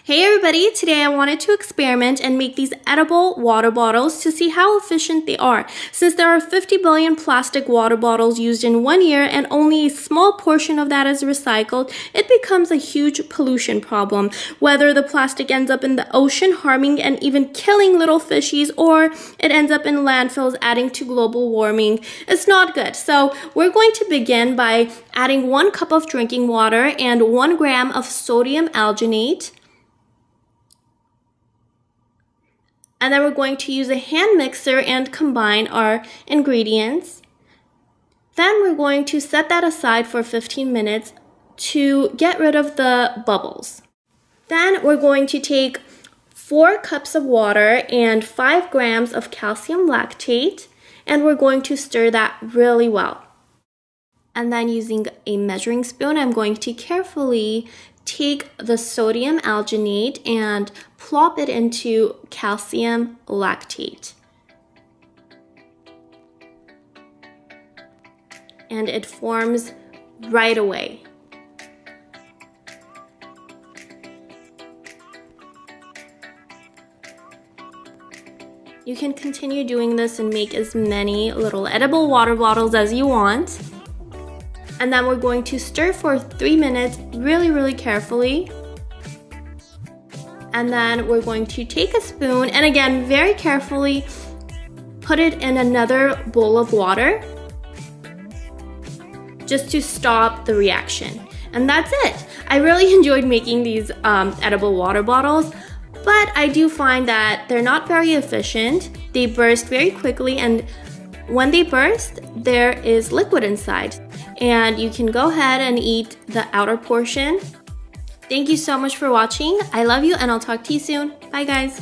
Hey everybody, today I wanted to experiment and make these edible water bottles to see how efficient they are. Since there are 50 billion plastic water bottles used in 1 year and only a small portion of that is recycled, it becomes a huge pollution problem. Whether the plastic ends up in the ocean harming and even killing little fishies, or it ends up in landfills adding to global warming, it's not good. So we're going to begin by adding 1 cup of drinking water and 1 gram of sodium alginate. And then we're going to use a hand mixer and combine our ingredients. Then we're going to set that aside for 15 minutes to get rid of the bubbles. Then we're going to take 4 cups of water and 5 grams of calcium lactate, and we're going to stir that really well. And then using a measuring spoon, I'm going to carefully take the sodium alginate and plop it into calcium lactate. And it forms right away. You can continue doing this and make as many little edible water bottles as you want. And then we're going to stir for 3 minutes really carefully. And then we're going to take a spoon and again very carefully put it in another bowl of water just to stop the reaction. And that's it. I really enjoyed making these edible water bottles, but I do find that they're not very efficient. They burst very quickly, and when they burst, there is liquid inside. And you can go ahead and eat the outer portion. Thank you so much for watching. I love you, and I'll talk to you soon. Bye guys.